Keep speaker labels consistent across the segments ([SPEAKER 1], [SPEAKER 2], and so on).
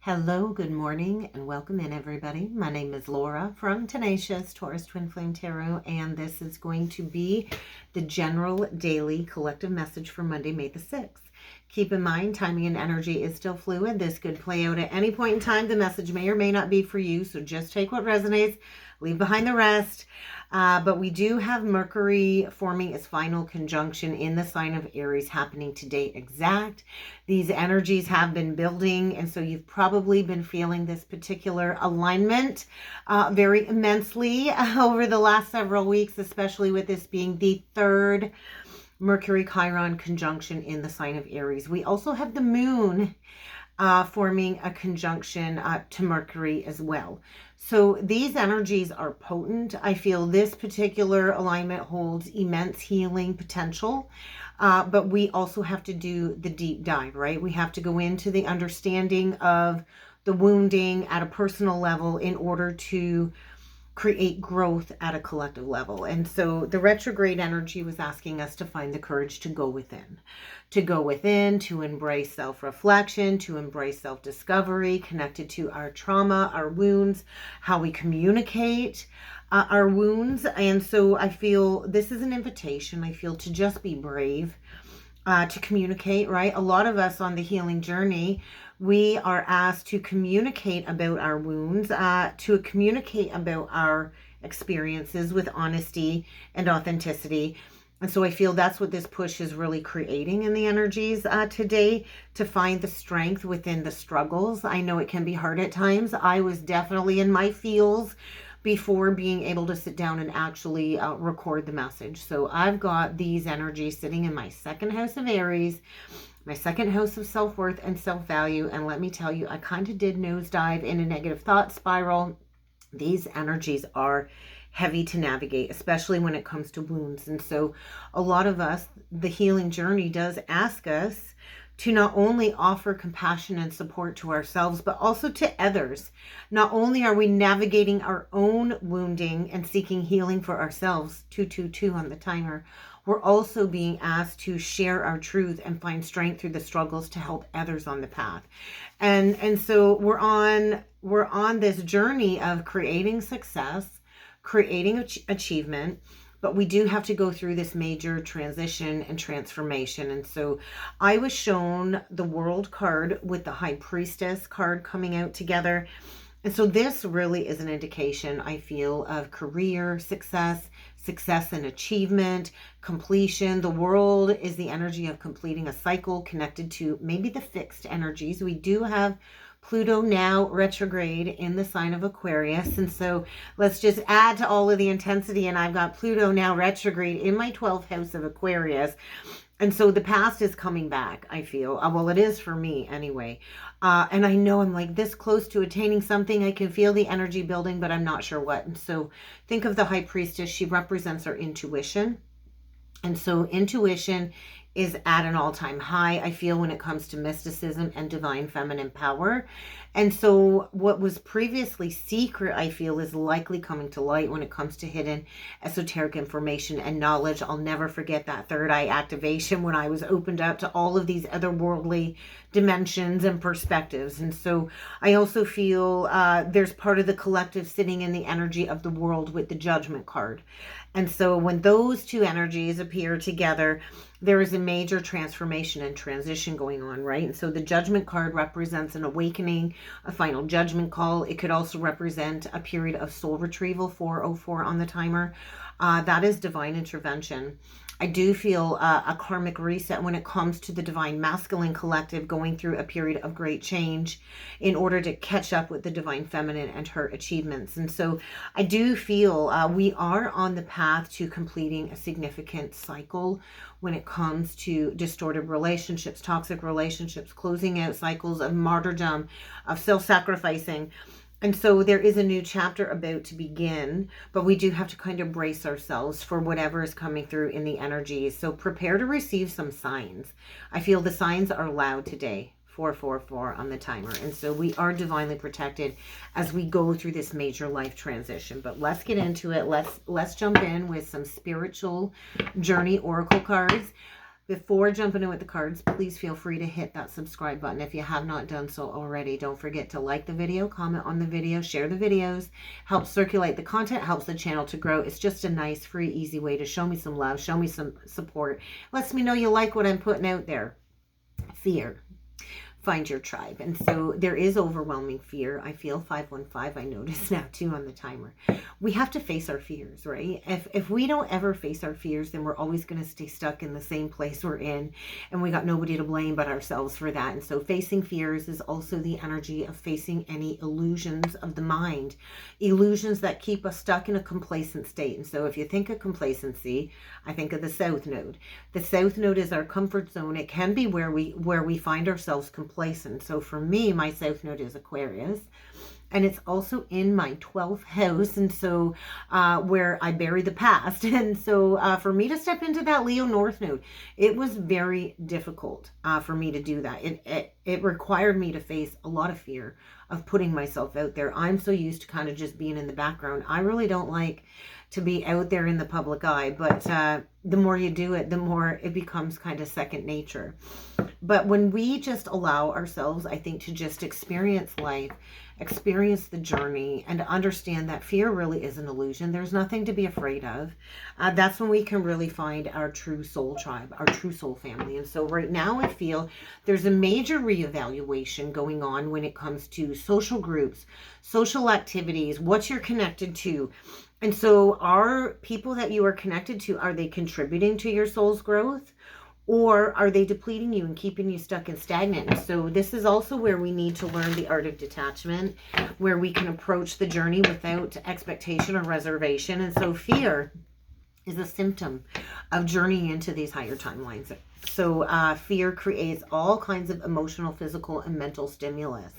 [SPEAKER 1] Hello, good morning, and welcome in, everybody. My name is Laura from Tenacious Taurus Twin Flame Tarot, and this is going to be the general daily collective message for Monday, May the 6th. Keep in mind, timing and energy is still fluid. This could play out at any point in time. The message may or may not be for you, so just take what resonates, leave behind the rest. But we do have Mercury forming its final conjunction in the sign of Aries happening today exact. These energies have been building, and so you've probably been feeling this particular alignment very immensely over the last several weeks, especially with this being the third Mercury Chiron conjunction in the sign of Aries. We also have the moon forming a conjunction to Mercury as well. So these energies are potent. I feel this particular alignment holds immense healing potential, but we also have to do the deep dive, right? We have to go into the understanding of the wounding at a personal level in order to create growth at a collective level. And so the retrograde energy was asking us to find the courage to go within, to embrace self-reflection, to embrace self-discovery, connected to our trauma, our wounds, how we communicate our wounds. And so I feel this is an invitation, I feel, to just be brave, to communicate, right? A lot of us on the healing journey, we are asked to communicate about our wounds, to communicate about our experiences with honesty and authenticity. And so I feel that's what this push is really creating in the energies today, to find the strength within the struggles. I know it can be hard at times. I was definitely in my feels before being able to sit down and actually record the message. So I've got these energies sitting in my second house of Aries, my second house of self-worth and self-value. And let me tell you, I kind of did nosedive in a negative thought spiral. These energies are heavy to navigate, especially when it comes to wounds. And so a lot of us, the healing journey does ask us to not only offer compassion and support to ourselves, but also to others. Not only are we navigating our own wounding and seeking healing for ourselves, 222 on the timer, we're also being asked to share our truth and find strength through the struggles to help others on the path. And so we're on this journey of creating success, creating achievement, but we do have to go through this major transition and transformation. And so I was shown the World card with the High Priestess card coming out together. And so this really is an indication, I feel, of career success, success and achievement, completion. The World is the energy of completing a cycle connected to maybe the fixed energies. We do have Pluto now retrograde in the sign of Aquarius. And so let's just add to all of the intensity. And I've got Pluto now retrograde in my 12th house of Aquarius. And so the past is coming back, I feel. Well, it is for me anyway. And I know I'm like this close to attaining something. I can feel the energy building, but I'm not sure what. And so think of the High Priestess. She represents our intuition. And so intuition is at an all-time high, I feel, when it comes to mysticism and divine feminine power. And so what was previously secret, I feel, is likely coming to light when it comes to hidden esoteric information and knowledge. I'll never forget that third eye activation when I was opened up to all of these otherworldly dimensions and perspectives. And so I also feel there's part of the collective sitting in the energy of the World with the Judgment card. And so when those two energies appear together, there is a major transformation and transition going on, right? And so the Judgment card represents an awakening, a final judgment call. It could also represent a period of soul retrieval, 404 on the timer. That is divine intervention. I do feel a karmic reset when it comes to the divine masculine collective going through a period of great change in order to catch up with the divine feminine and her achievements. And so I do feel we are on the path to completing a significant cycle when it comes to distorted relationships, toxic relationships, closing out cycles of martyrdom, of self-sacrificing. And so there is a new chapter about to begin, but we do have to kind of brace ourselves for whatever is coming through in the energies. So prepare to receive some signs. I feel the signs are loud today, 444 on the timer. And so we are divinely protected as we go through this major life transition. But let's get into it. Let's jump in with some spiritual journey oracle cards. Before jumping in with the cards, please feel free to hit that subscribe button if you have not done so already. Don't forget to like the video, comment on the video, share the videos, help circulate the content, helps the channel to grow. It's just a nice, free, easy way to show me some love, show me some support. Lets me know you like what I'm putting out there. Fear. Find your tribe. And so there is overwhelming fear. I feel 515, I notice now too on the timer. We have to face our fears, right? If we don't ever face our fears, then we're always going to stay stuck in the same place we're in, and we got nobody to blame but ourselves for that. And so facing fears is also the energy of facing any illusions of the mind, illusions that keep us stuck in a complacent state. And so if you think of complacency, I think of the South Node. The South Node is our comfort zone. It can be where we find ourselves complacent. So for me, my South Node is Aquarius, and it's also in my 12th house, and so where I bury the past. And so for me to step into that Leo North Node, it was very difficult for me to do that. It required me to face a lot of fear of putting myself out there. I'm so used to kind of just being in the background. I really don't like to be out there in the public eye, but the more you do it, the more it becomes kind of second nature. But when we just allow ourselves, I think, to just experience life, experience the journey, and understand that fear really is an illusion, there's nothing to be afraid of, that's when we can really find our true soul tribe, our true soul family. And so right now I feel there's a major reevaluation going on when it comes to social groups, social activities, what you're connected to. And so are people that you are connected to, are they contributing to your soul's growth? Or are they depleting you and keeping you stuck and stagnant? And so this is also where we need to learn the art of detachment, where we can approach the journey without expectation or reservation. And so fear is a symptom of journeying into these higher timelines. So fear creates all kinds of emotional, physical, and mental stimulus.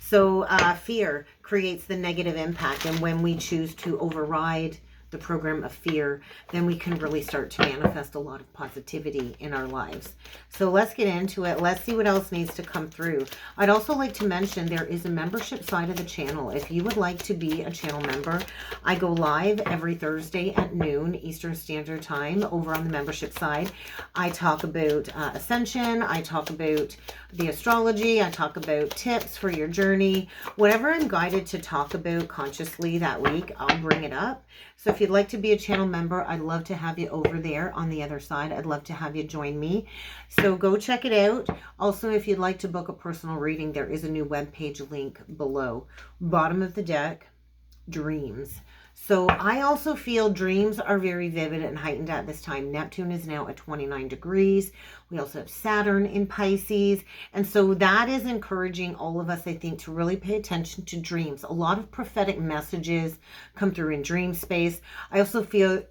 [SPEAKER 1] So fear creates the negative impact. And when we choose to override the program of fear, then we can really start to manifest a lot of positivity in our lives. So let's get into it. Let's see what else needs to come through. I'd also like to mention there is a membership side of the channel. If you would like to be a channel member, I go live every Thursday at noon Eastern Standard Time over on the membership side. I talk about ascension. I talk about the astrology. I talk about tips for your journey. Whatever I'm guided to talk about consciously that week, I'll bring it up. So if you'd like to be a channel member, I'd love to have you over there on the other side. I'd love to have you join me. So go check it out. Also, if you'd like to book a personal reading, there is a new webpage link below. Bottom of the deck, dreams. So I also feel dreams are very vivid and heightened at this time. Neptune is now at 29 degrees. We also have Saturn in Pisces. And so that is encouraging all of us, I think, to really pay attention to dreams. A lot of prophetic messages come through in dream space. I also feel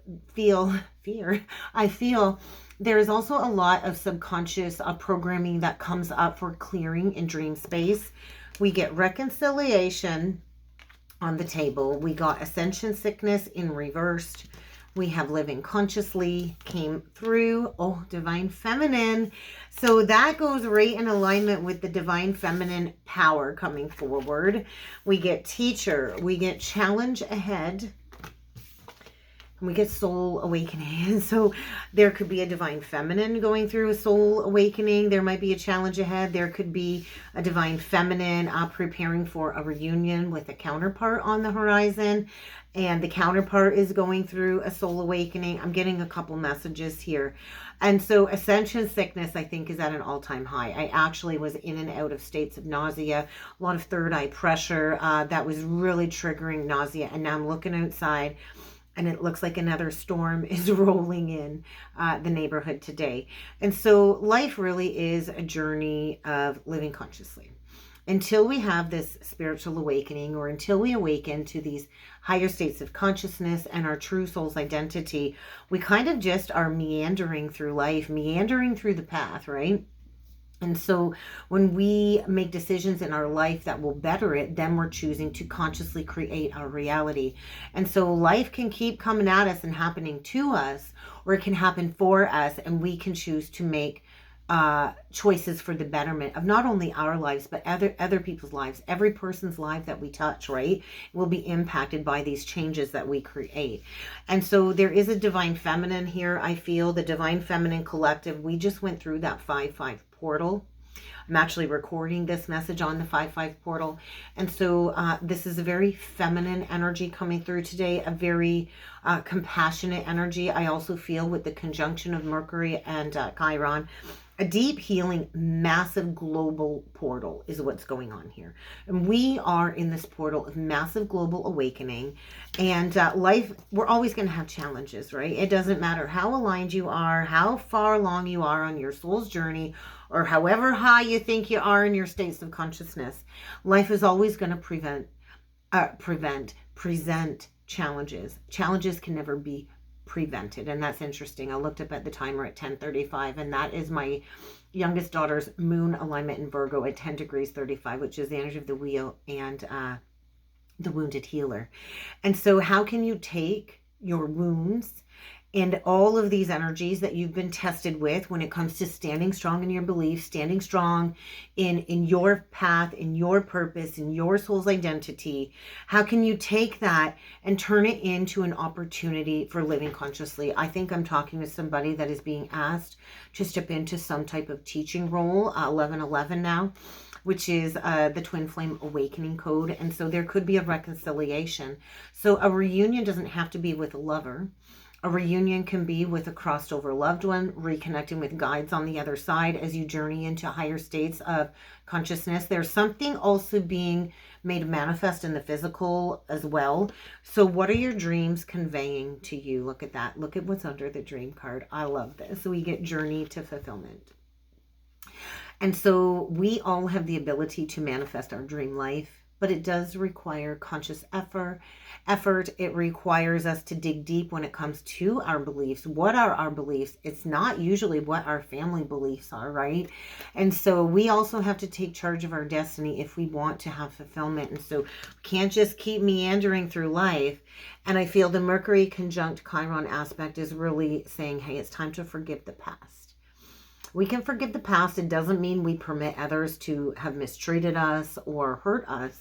[SPEAKER 1] there is also a lot of subconscious programming that comes up for clearing in dream space. We get reconciliation on the table. We got ascension sickness in reversed. We have living consciously came through. Oh, divine feminine. So that goes right in alignment with the divine feminine power coming forward. We get teacher. We get challenge ahead. And we get soul awakening. And so there could be a divine feminine going through a soul awakening. There might be a challenge ahead. There could be a divine feminine preparing for a reunion with a counterpart on the horizon. And the counterpart is going through a soul awakening. I'm getting a couple messages here. And so ascension sickness, I think, is at an all-time high. I actually was in and out of states of nausea, a lot of third eye pressure that was really triggering nausea. And now I'm looking outside, and it looks like another storm is rolling in the neighborhood today. And so life really is a journey of living consciously. Until we have this spiritual awakening, or until we awaken to these higher states of consciousness and our true soul's identity, we kind of just are meandering through life, meandering through the path, right? And so when we make decisions in our life that will better it, then we're choosing to consciously create our reality. And so life can keep coming at us and happening to us, or it can happen for us, and we can choose to make choices for the betterment of not only our lives, but other people's lives. Every person's life that we touch, right, will be impacted by these changes that we create. And so there is a divine feminine here. I feel the divine feminine collective. We just went through that 5-5 portal. I'm actually recording this message on the 5-5 portal. And so this is a very feminine energy coming through today, a very compassionate energy. I also feel with the conjunction of Mercury and Chiron, a deep healing, massive global portal is what's going on here. And we are in this portal of massive global awakening. And life, we're always going to have challenges, right? It doesn't matter how aligned you are, how far along you are on your soul's journey, or however high you think you are in your states of consciousness. Life is always going to present challenges. Challenges can never be prevented, and that's interesting. I looked up at the timer at 10:35, and that is my youngest daughter's moon alignment in Virgo at 10 degrees 35, which is the energy of the wheel and the wounded healer. And so how can you take your wounds and all of these energies that you've been tested with when it comes to standing strong in your beliefs, standing strong in your path, in your purpose, in your soul's identity? How can you take that and turn it into an opportunity for living consciously? I think I'm talking to somebody that is being asked to step into some type of teaching role, 1111 now, which is the Twin Flame Awakening Code. And so there could be a reconciliation. So a reunion doesn't have to be with a lover. A reunion can be with a crossed over loved one, reconnecting with guides on the other side as you journey into higher states of consciousness. There's something also being made manifest in the physical as well. So what are your dreams conveying to you? Look at that. Look at what's under the dream card. I love this. We get journey to fulfillment. And so we all have the ability to manifest our dream life, but it does require conscious effort. It requires us to dig deep when it comes to our beliefs. What are our beliefs? It's not usually what our family beliefs are, right? And so we also have to take charge of our destiny if we want to have fulfillment. And so we can't just keep meandering through life. And I feel the Mercury conjunct Chiron aspect is really saying, hey, it's time to forgive the past. We can forgive the past. It doesn't mean we permit others to have mistreated us or hurt us.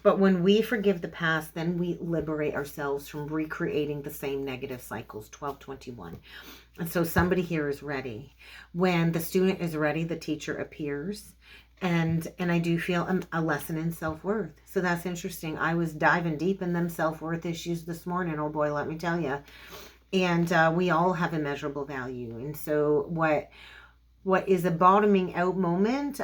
[SPEAKER 1] But when we forgive the past, then we liberate ourselves from recreating the same negative cycles. 1221. And so somebody here is ready. When the student is ready, the teacher appears. And I do feel a lesson in self-worth. So that's interesting. I was diving deep in them self-worth issues this morning. Oh boy, let me tell you. And we all have immeasurable value. And so what is a bottoming out moment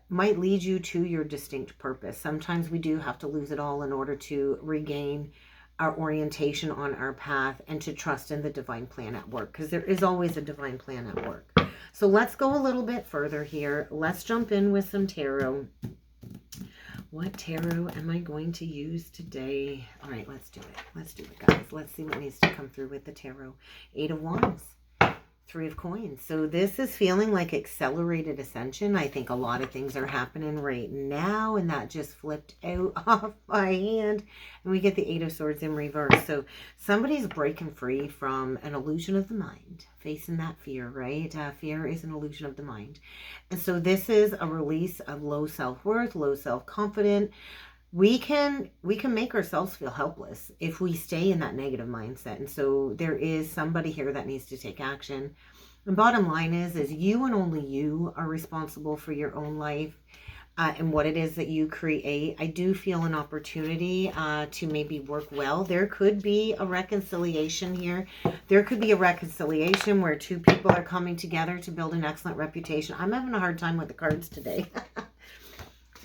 [SPEAKER 1] might lead you to your distinct purpose. Sometimes we do have to lose it all in order to regain our orientation on our path and to trust in the divine plan at work, because there is always a divine plan at work. So let's go a little bit further here. Let's jump in with some tarot. What tarot am I going to use today? All right, let's do it. Let's do it, guys. Let's see what needs to come through with the tarot. 8 of Wands. 3 of Coins. So this is feeling like accelerated ascension. I think a lot of things are happening right now, and that just flipped out off my hand. And we get the 8 of Swords in reverse. So somebody's breaking free from an illusion of the mind, facing that fear, right? Fear is an illusion of the mind. And so this is a release of low self-worth, low self-confidence. We can make ourselves feel helpless if we stay in that negative mindset. And so there is somebody here that needs to take action. And bottom line is you and only you are responsible for your own life and what it is that you create. I do feel an opportunity to maybe work well. There could be a reconciliation here. There could be a reconciliation where 2 people are coming together to build an excellent reputation. I'm having a hard time with the cards today.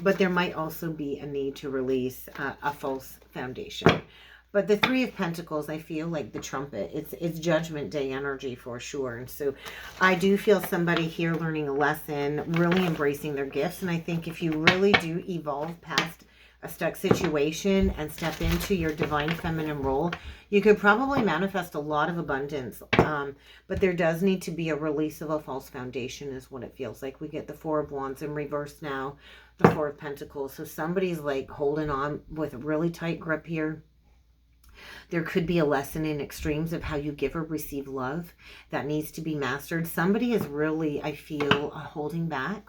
[SPEAKER 1] But there might also be a need to release a false foundation. But the 3 of Pentacles, I feel like the trumpet. It's Judgment Day energy for sure. And so I do feel somebody here learning a lesson, really embracing their gifts. And I think if you really do evolve past a stuck situation and step into your divine feminine role, you could probably manifest a lot of abundance. But there does need to be a release of a false foundation is what it feels like. We get the 4 of Wands in reverse now, the 4 of Pentacles. So somebody's like holding on with a really tight grip here. There could be a lesson in extremes of how you give or receive love that needs to be mastered. Somebody is really, I feel, holding back.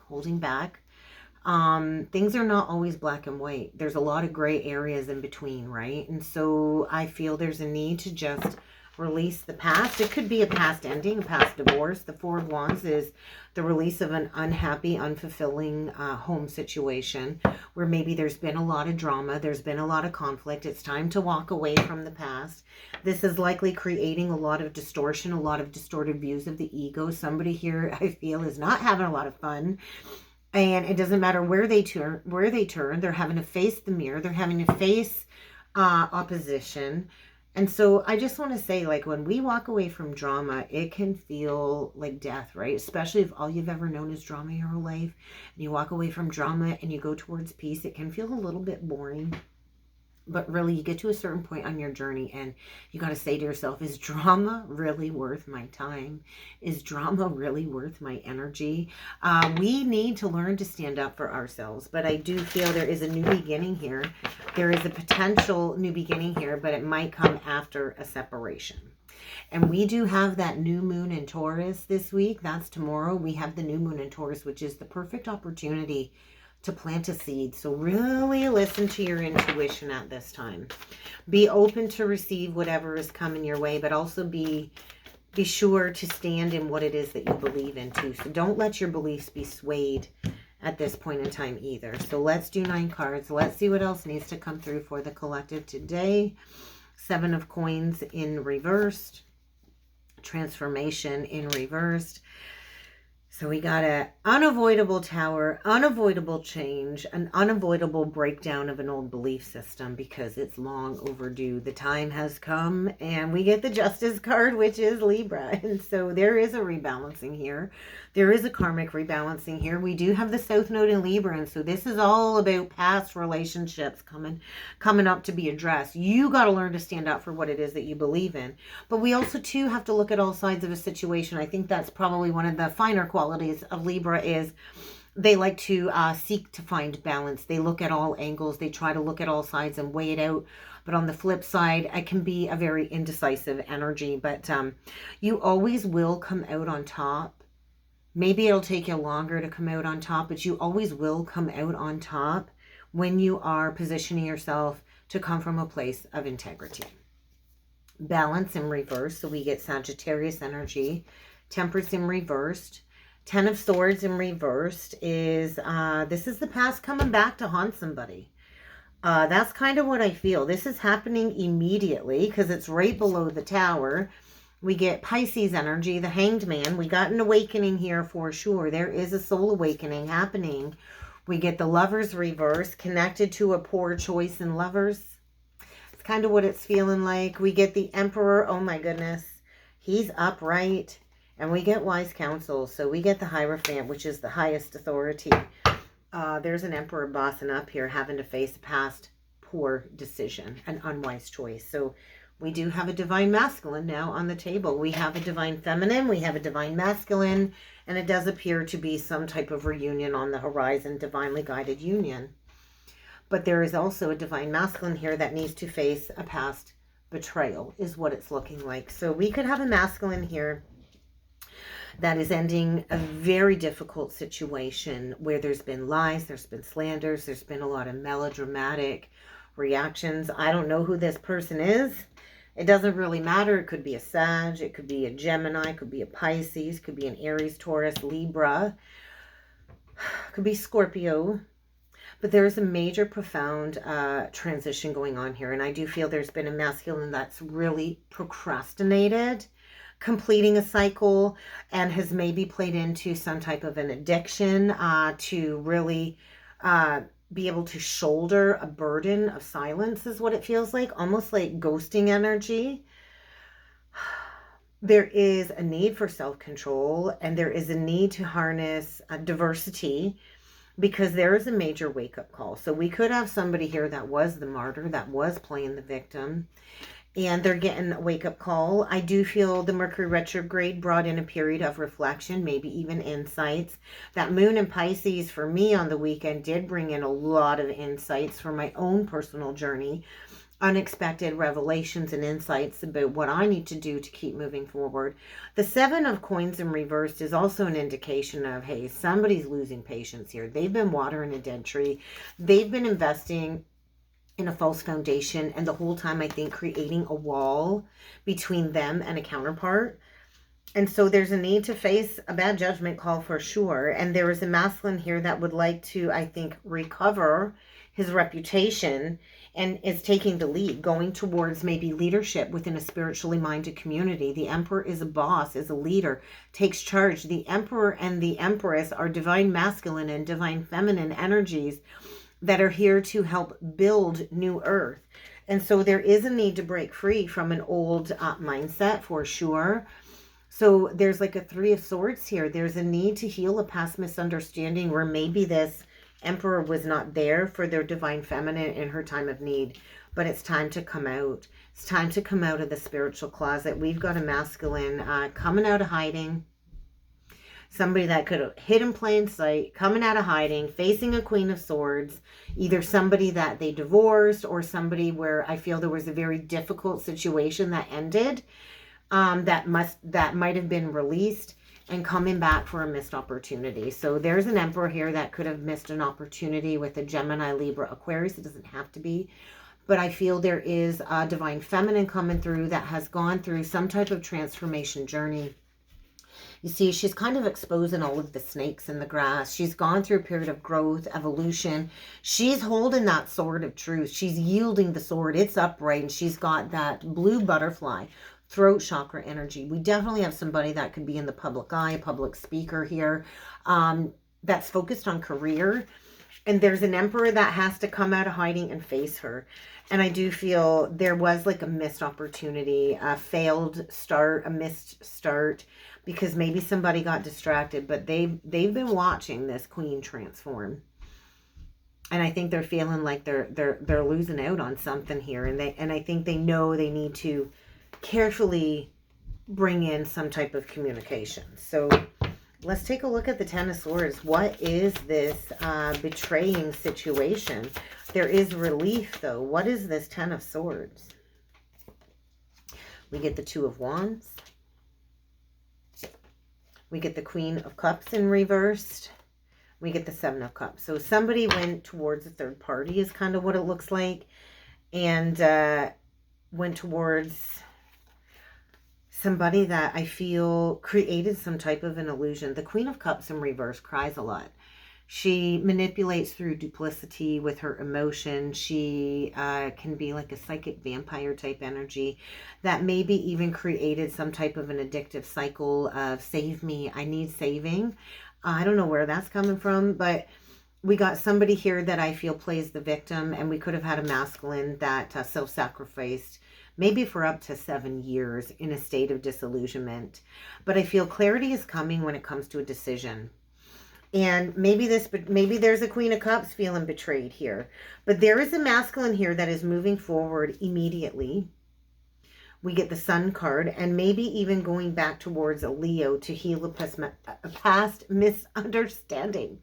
[SPEAKER 1] Things are not always black and white. There's a lot of gray areas in between, right? And so I feel there's a need to just release the past. It could be a past ending, a past divorce. The Four of Wands is the release of an unhappy, unfulfilling home situation where maybe there's been a lot of drama, there's been a lot of conflict. It's time to walk away from the past. This is likely creating a lot of distortion, a lot of distorted views of the ego. Somebody here, I feel, is not having a lot of fun. And it doesn't matter where they turn, they're having to face the mirror, they're having to face opposition. And so I just want to say, like, when we walk away from drama, it can feel like death, right? Especially if all you've ever known is drama your whole life, and you walk away from drama and you go towards peace, it can feel a little bit boring. But really, you get to a certain point on your journey and you got to say to yourself, is drama really worth my time? Is drama really worth my energy? We need to learn to stand up for ourselves. But I do feel there is a new beginning here. There is a potential new beginning here, but it might come after a separation. And we do have that new moon in Taurus this week. That's tomorrow. We have the new moon in Taurus, which is the perfect opportunity to plant a seed. So really listen to your intuition at this time. Be open to receive whatever is coming your way, but also be sure to stand in what it is that you believe in too. So don't let your beliefs be swayed at this point in time either. So let's do 9 cards. Let's see what else needs to come through for the collective today. 7 of Coins in reversed. Transformation in reversed. So we got an unavoidable tower, unavoidable change, an unavoidable breakdown of an old belief system because it's long overdue. The time has come, and we get the Justice card, which is Libra. And so there is a rebalancing here. There is a karmic rebalancing here. We do have the South Node in Libra, and so this is all about past relationships coming up to be addressed. You got to learn to stand up for what it is that you believe in. But we also, too, have to look at all sides of a situation. I think that's probably one of the finer qualities of Libra is they like to seek to find balance. They look at all angles. They try to look at all sides and weigh it out. But on the flip side, it can be a very indecisive energy. But you always will come out on top. Maybe it'll take you longer to come out on top, but you always will come out on top when you are positioning yourself to come from a place of integrity. Balance in reverse. So we get Sagittarius energy. Temperance in reversed. 10 of Swords in reversed is, this is the past coming back to haunt somebody. That's kind of what I feel. This is happening immediately because it's right below the Tower. We get Pisces energy, the Hanged Man. We got an awakening here for sure. There is a soul awakening happening. We get the Lovers reverse, connected to a poor choice in lovers. It's kind of what it's feeling like. We get the Emperor. Oh my goodness. He's upright. And we get Wise Counsel. So we get the Hierophant, which is the highest authority. There's an Emperor bossing up here, having to face a past poor decision, an unwise choice. So we do have a Divine Masculine now on the table. We have a Divine Feminine, we have a Divine Masculine, and it does appear to be some type of reunion on the horizon, divinely guided union. But there is also a Divine Masculine here that needs to face a past betrayal, is what it's looking like. So we could have a masculine here that is ending a very difficult situation where there's been lies, there's been slanders, there's been a lot of melodramatic reactions. I don't know who this person is. It doesn't really matter. It could be a Sag, it could be a Gemini, it could be a Pisces, it could be an Aries, Taurus, Libra, it could be Scorpio. But there is a major, profound transition going on here. And I do feel there's been a masculine that's really procrastinated completing a cycle and has maybe played into some type of an addiction to really be able to shoulder a burden of silence is what it feels like, almost like ghosting energy. There is a need for self-control, and there is a need to harness diversity, because there is a major wake-up call. So we could have somebody here that was the martyr, that was playing the victim, and they're getting a wake-up call. I do feel the Mercury retrograde brought in a period of reflection, maybe even insights. That moon in Pisces for me on the weekend did bring in a lot of insights for my own personal journey. unexpected revelations and insights about what I need to do to keep moving forward. The Seven of Coins in reversed is also an indication of, hey, somebody's losing patience here. They've been watering a dead tree. They've been investing in a false foundation, and the whole time I think creating a wall between them and a counterpart. And so there's a need to face a bad judgment call for sure. And there is a masculine here that would like to, I think, recover his reputation and is taking the lead, going towards maybe leadership within a spiritually minded community. The Emperor is a boss, is a leader, takes charge. The Emperor and the Empress are divine masculine and divine feminine energies that are here to help build new earth. And so there is a need to break free from an old mindset for sure. So there's like a Three of Swords here. There's a need to heal a past misunderstanding where maybe this Emperor was not there for their divine feminine in her time of need. But it's time to come out. It's time to come out of the spiritual closet. We've got a masculine coming out of hiding. Somebody that could have hid in plain sight, coming out of hiding, facing a Queen of Swords. Either somebody that they divorced or somebody where I feel there was a very difficult situation that ended. That might have been released and coming back for a missed opportunity. So there's an Emperor here that could have missed an opportunity with a Gemini, Libra, Aquarius. It doesn't have to be. But I feel there is a divine feminine coming through that has gone through some type of transformation journey. You see, she's kind of exposing all of the snakes in the grass. She's gone through a period of growth, evolution. She's holding that sword of truth. She's yielding the sword. It's upright, and she's got that blue butterfly throat chakra energy. We definitely have somebody that could be in the public eye, a public speaker here, that's focused on career. And there's an Emperor that has to come out of hiding and face her. And I do feel there was like a missed opportunity, a failed start, a missed start, because maybe somebody got distracted, but they've been watching this Queen transform. And I think they're feeling like they're losing out on something here. And I think they know they need to carefully bring in some type of communication. So let's take a look at the Ten of Swords. What is this betraying situation? There is relief, though. What is this Ten of Swords? We get the Two of Wands. We get the Queen of Cups in reversed. We get the Seven of Cups. So somebody went towards a third party is kind of what it looks like. And went towards somebody that I feel created some type of an illusion. The Queen of Cups in reverse cries a lot. She manipulates through duplicity with her emotion. She can be like a psychic vampire type energy that maybe even created some type of an addictive cycle of save me, I need saving. I don't know where that's coming from, but we got somebody here that I feel plays the victim, and we could have had a masculine that self-sacrificed maybe for up to 7 years in a state of disillusionment. But I feel clarity is coming when it comes to a decision. And maybe there's a Queen of Cups feeling betrayed here. But there is a masculine here that is moving forward immediately. We get the Sun card, and maybe even going back towards a Leo to heal a past misunderstanding.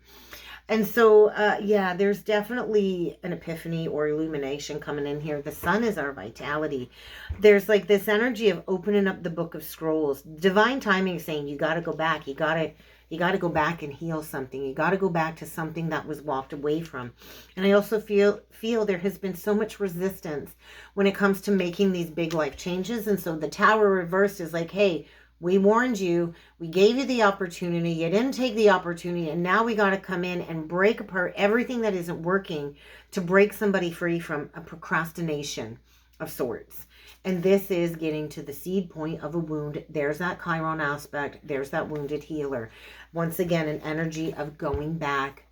[SPEAKER 1] And so, yeah, there's definitely an epiphany or illumination coming in here. The Sun is our vitality. There's like this energy of opening up the Book of Scrolls. Divine timing is saying you got to go back. You got to go back and heal something. You got to go back to something that was walked away from. And I also feel there has been so much resistance when it comes to making these big life changes. And so the Tower reversed is like, hey, we warned you. We gave you the opportunity. You didn't take the opportunity. And now we got to come in and break apart everything that isn't working to break somebody free from a procrastination of sorts. And this is getting to the seed point of a wound. There's that Chiron aspect. There's that wounded healer. Once again, an energy of going back.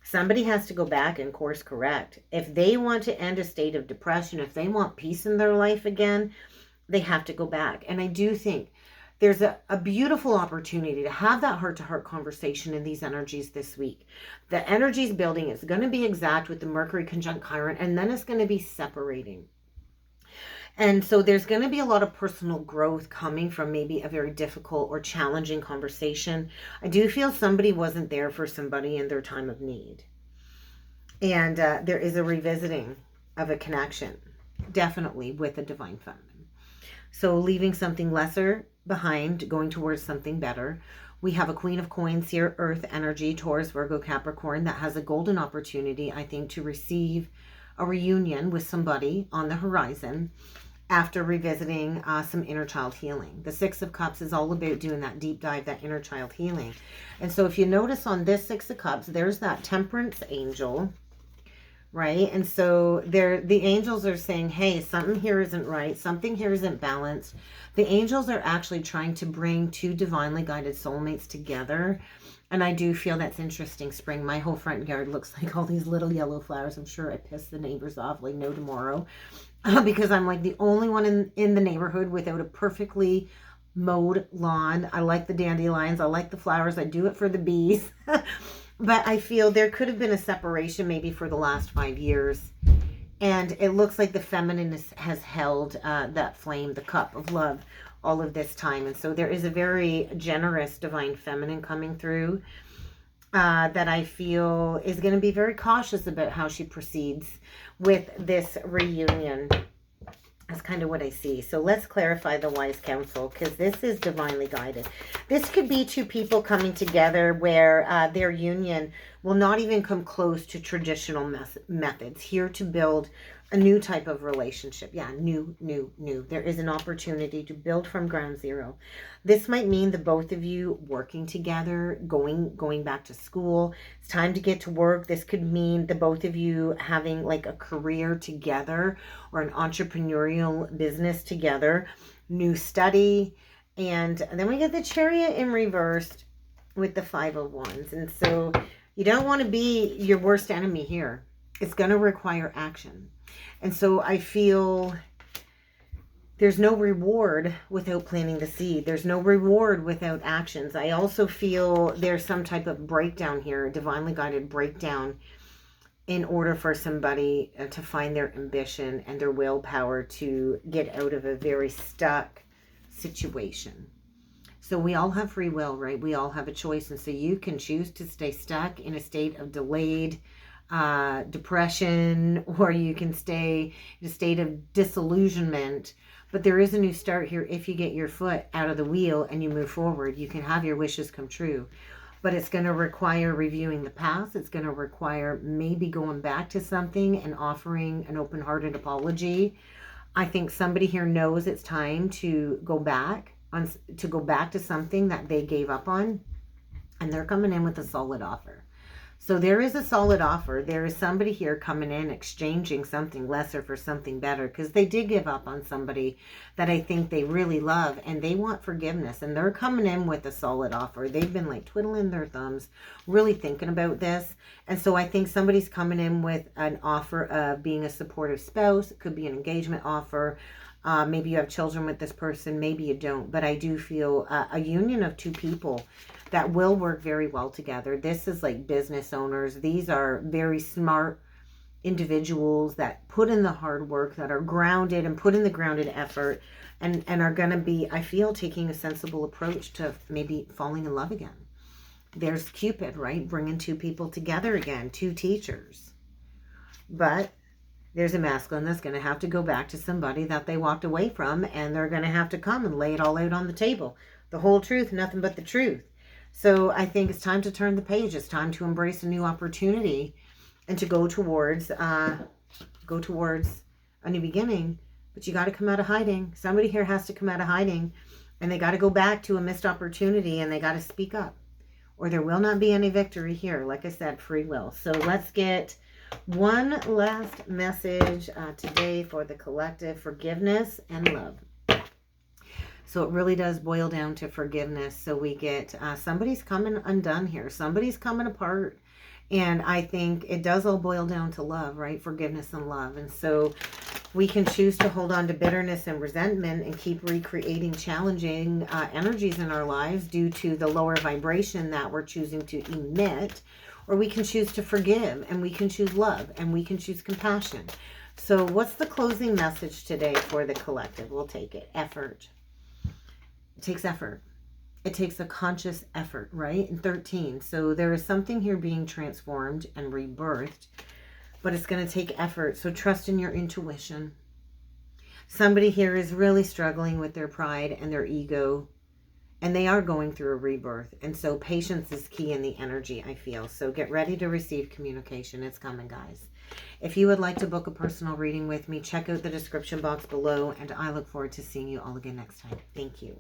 [SPEAKER 1] Somebody has to go back and course correct. If they want to end a state of depression, if they want peace in their life again, they have to go back. And I do think there's a beautiful opportunity to have that heart-to-heart conversation in these energies this week. The energy's building. It's going to be exact with the Mercury conjunct Chiron, and then it's going to be separating. And so there's going to be a lot of personal growth coming from maybe a very difficult or challenging conversation. I do feel somebody wasn't there for somebody in their time of need. And there is a revisiting. of a connection, definitely with a divine feminine. So leaving something lesser behind, going towards something better. We have a Queen of Coins here, Earth energy, Taurus, Virgo, Capricorn, that has a golden opportunity, I think, to receive a reunion with somebody on the horizon after revisiting some inner child healing. The Six of Cups is all about doing that deep dive, that inner child healing. And so if you notice on this Six of Cups, there's that Temperance angel, right? And so the angels are saying, hey, something here isn't right. Something here isn't balanced. The angels are actually trying to bring two divinely guided soulmates together. And I do feel that's interesting, spring. My whole front yard looks like all these little yellow flowers. I'm sure I pissed the neighbors off like no tomorrow. Because I'm like the only one in the neighborhood without a perfectly mowed lawn. I like the dandelions. I like the flowers. I do it for the bees. But I feel there could have been a separation maybe for the last 5 years. And it looks like the feminine has held that flame, the cup of love, all of this time. And so there is a very generous divine feminine coming through that I feel is going to be very cautious about how she proceeds with this reunion. That's kind of what I see. So let's clarify the wise counsel, because this is divinely guided. This could be two people coming together where their union will not even come close to traditional methods. Here to build a new type of relationship. Yeah, new. There is an opportunity to build from ground zero. This might mean the both of you working together, going back to school. It's time to get to work. This could mean the both of you having like a career together or an entrepreneurial business together, new study. And then we get the Chariot in reversed with the Five of Wands. And so you don't want to be your worst enemy here. It's going to require action. And so I feel there's no reward without planting the seed. There's no reward without actions. I also feel there's some type of breakdown here, a divinely guided breakdown, in order for somebody to find their ambition and their willpower to get out of a very stuck situation. So we all have free will, right? We all have a choice. And so you can choose to stay stuck in a state of delayed depression, or you can stay in a state of disillusionment. But there is a new start here if you get your foot out of the wheel and you move forward. You can have your wishes come true. But it's going to require reviewing the past. It's going to require maybe going back to something and offering an open-hearted apology. I think somebody here knows it's time to go back to something that they gave up on, and they're coming in with a solid offer. So there is a solid offer. There is somebody here coming in, exchanging something lesser for something better, because they did give up on somebody that I think they really love, and they want forgiveness, and they're coming in with a solid offer. They've been like twiddling their thumbs, really thinking about this. And so I think somebody's coming in with an offer of being a supportive spouse. It could be an engagement offer. Maybe you have children with this person, maybe you don't. But I do feel a union of two people that will work very well together. This is like business owners. These are very smart individuals that put in the hard work, that are grounded and put in the grounded effort, and are going to be, I feel, taking a sensible approach to maybe falling in love again. There's Cupid, right? Bringing two people together again, two teachers. But there's a masculine that's going to have to go back to somebody that they walked away from, and they're going to have to come and lay it all out on the table. The whole truth, nothing but the truth. So I think it's time to turn the page. It's time to embrace a new opportunity and to go towards a new beginning. But you got to come out of hiding. Somebody here has to come out of hiding, and they got to go back to a missed opportunity, and they got to speak up, or there will not be any victory here. Like I said, free will. So let's get one last message today for the collective: forgiveness and love. So it really does boil down to forgiveness. So we get somebody's coming undone here. Somebody's coming apart. And I think it does all boil down to love, right? Forgiveness and love. And so we can choose to hold on to bitterness and resentment and keep recreating challenging energies in our lives due to the lower vibration that we're choosing to emit. Or we can choose to forgive, and we can choose love, and we can choose compassion. So what's the closing message today for the collective? We'll take it. Effort. It takes effort. It takes a conscious effort, right? And 13. So there is something here being transformed and rebirthed. but it's going to take effort. So trust in your intuition. Somebody here is really struggling with their pride and their ego, and they are going through a rebirth. And so patience is key in the energy, I feel. So get ready to receive communication. It's coming, guys. If you would like to book a personal reading with me, check out the description box below, and I look forward to seeing you all again next time. Thank you.